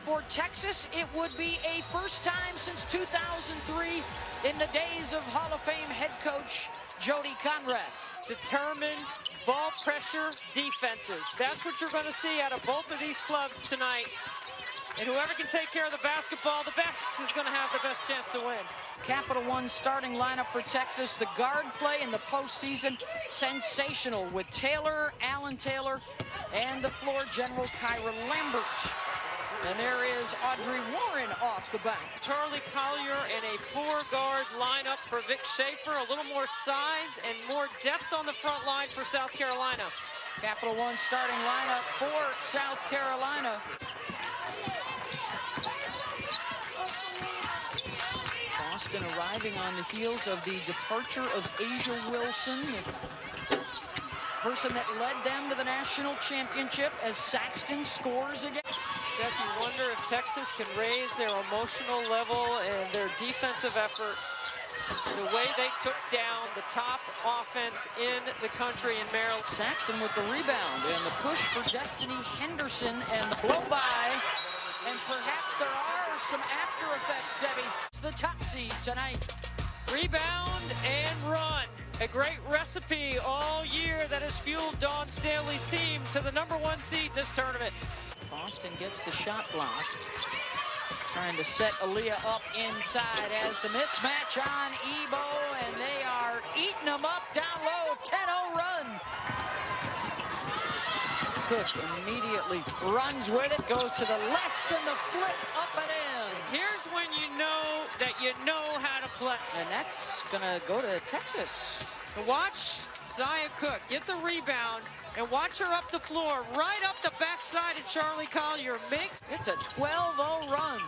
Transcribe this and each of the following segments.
for Texas, it would be a first time since 2003 in the days of Hall of Fame head coach Jody Conrad. Determined ball pressure defenses. That's what you're going to see out of both of these clubs tonight. And whoever can take care of the basketball the best is going to have the best chance to win. Capital One starting lineup for Texas. The guard play in the postseason, sensational with Taylor, Alan Taylor, and the floor general Kyra Lambert. And there is Audrey Warren off the bench. Charlie Collier in a four-guard lineup for Vic Schaefer. A little more size and more depth on the front line for South Carolina. Capital One starting lineup for South Carolina. Boston arriving on the heels of the departure of Asia Wilson, the person that led them to the national championship, as Saxton scores again. Beth, you wonder if Texas can raise their emotional level and their defensive effort the way they took down the top offense in the country in Maryland. Saxton with the rebound and the push for Destiny Henderson and the blow by. And perhaps there are some after effects, Debbie. It's the top seed tonight. Rebound and run. A great recipe all year that has fueled Dawn Staley's team to the #1 seed in this tournament. Boston gets the shot block. Trying to set Aaliyah up inside as the mismatch on Ebo, and they are eating them up down low. 10-0 run. Cook immediately runs with it, goes to the left, and the flip up and in. Here's when you know that you know how to play. And that's going to go to Texas. To watch Zia Cook get the rebound and watch her up the floor, right up the backside of Charlie Collier. It's a 12-0 run.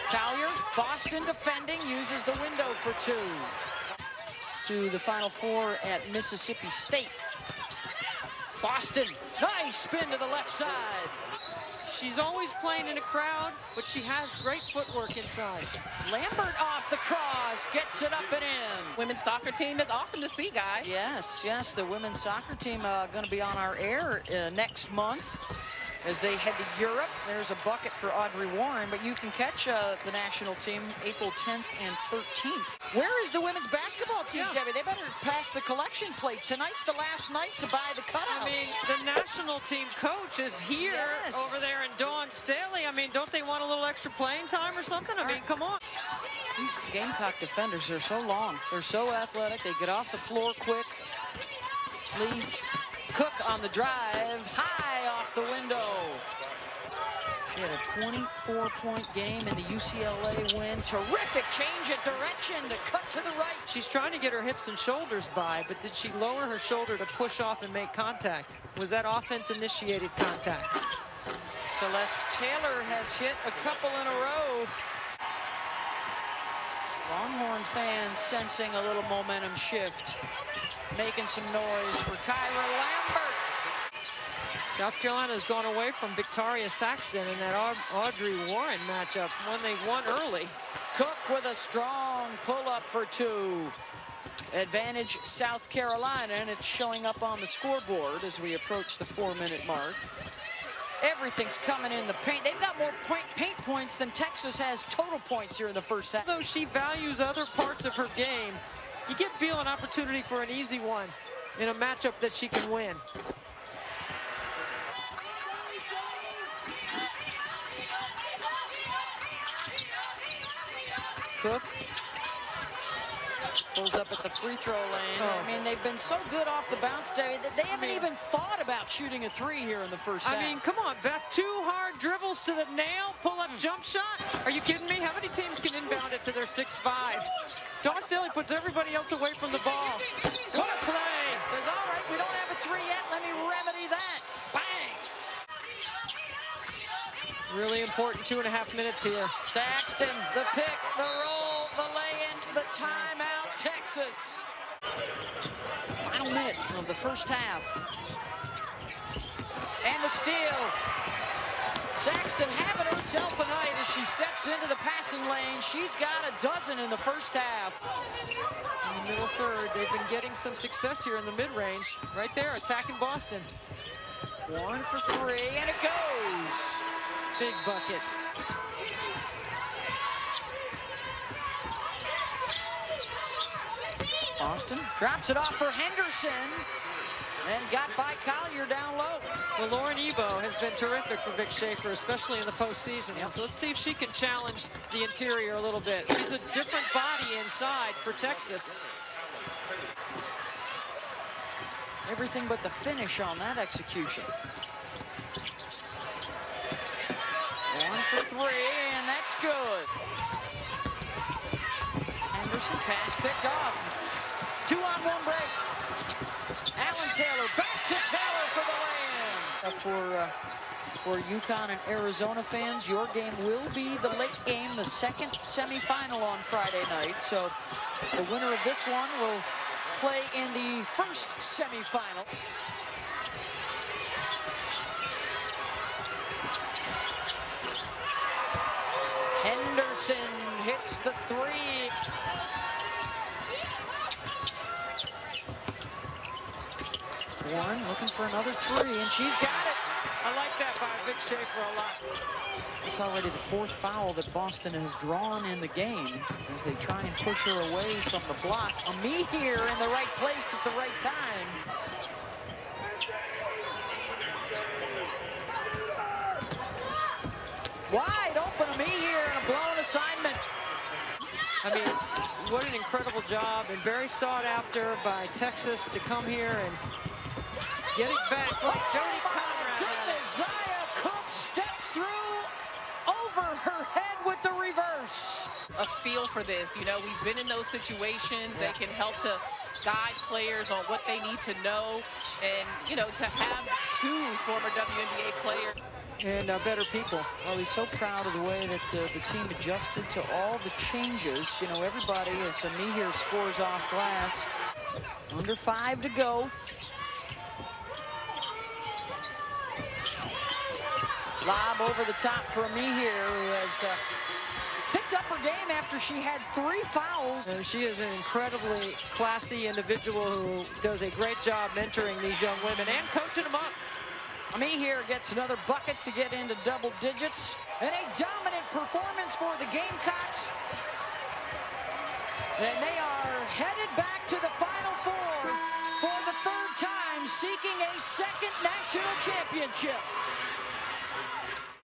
Collier, Boston defending, uses the window for two. To the Final Four at Mississippi State. Boston, nice spin to the left side. She's always playing in a crowd, but she has great footwork inside. Lambert off the cross, gets it up and in. Women's soccer team is awesome to see, guys. Yes, the women's soccer team going to be on our air next month as they head to Europe. There's a bucket for Audrey Warren, but you can catch the national team April 10th and 13th. Where is the women's basketball team, Debbie? They better pass the collection plate. Tonight's the last night to buy the cutouts. I mean, the national team coach is here over there in Dawn Staley. I mean, don't they want a little extra playing time or something? I mean, come on. These Gamecock defenders are so long. They're so athletic. They get off the floor quick. Lee Cook on the drive, high off the window. She had a 24-point game in the UCLA win. Terrific change of direction to cut to the right. She's trying to get her hips and shoulders by, but did she lower her shoulder to push off and make contact? Was that offense-initiated contact? Celeste Taylor has hit a couple in a row. Longhorn fans sensing a little momentum shift. Making some noise for Kyra Lambert. South Carolina has gone away from Victoria Saxton in that Audrey Warren matchup, one they won early. Cook with a strong pull-up for two. Advantage South Carolina, and it's showing up on the scoreboard as we approach the 4-minute mark. Everything's coming in the paint. They've got more paint points than Texas has total points here in the first half. Though she values other parts of her game, you give Beal an opportunity for an easy one in a matchup that she can win. Cook pulls up at the free throw lane. I mean, they've been so good off the bounce day that they haven't even thought about shooting a three here in the first half. I mean, come on, Beth. 2 hard dribbles to the nail, pull-up jump shot. Are you kidding me? How many teams can inbound it to their 6'5"? Dawn Staley puts everybody else away from the ball. What a play. Says, all right, we don't have a three yet. Let me remedy that. Bang. Really important 2.5 minutes here. Saxton, the pick, the roll, the lay-in, the timeout, Texas. Final minute of the first half. And the steal. Saxton having herself a night as she steps into the passing lane. She's got a dozen in the first half. In the middle third, they've been getting some success here in the mid-range. Right there, attacking Boston. Warren for three, and it goes. Big bucket. Austin drops it off for Henderson and got by Collier down low. Well, Lauren Ebo has been terrific for Vic Schaefer, especially in the postseason. So let's see if she can challenge the interior a little bit. She's a different body inside for Texas. Everything but the finish on that execution. 1 for 3, and that's good. Henderson pass picked off. 2-on-1 break. Allen Taylor back to Taylor for the win. For UConn and Arizona fans, your game will be the late game, the second semifinal on Friday night. So the winner of this one will play in the first semifinal. Henderson hits the 3. Warren looking for another 3, and she's got it. I like that by Vic Schaefer a lot. It's already the 4th foul that Boston has drawn in the game as they try and push her away from the block. Ami here in the right place at the right time. Wide open Ami here and a blown assignment. I mean, what an incredible job and very sought after by Texas to come here and get it back like Jody Conrad. Goodness, Zaya Cook steps through over her head with the reverse. A feel for this. You know, we've been in those situations. They can help to guide players on what they need to know. And, you know, to have 2 former WNBA players. And better people. Well, he's so proud of the way that the team adjusted to all the changes. You know, everybody, as Ami here scores off glass. Under 5 to go. Lob over the top for Ami here, who has picked up her game after she had 3 fouls. And she is an incredibly classy individual who does a great job mentoring these young women and coaching them up. Ami here gets another bucket to get into double digits. And a dominant performance for the Gamecocks. And they are headed back to the Final Four for the 3rd time, seeking a 2nd national championship.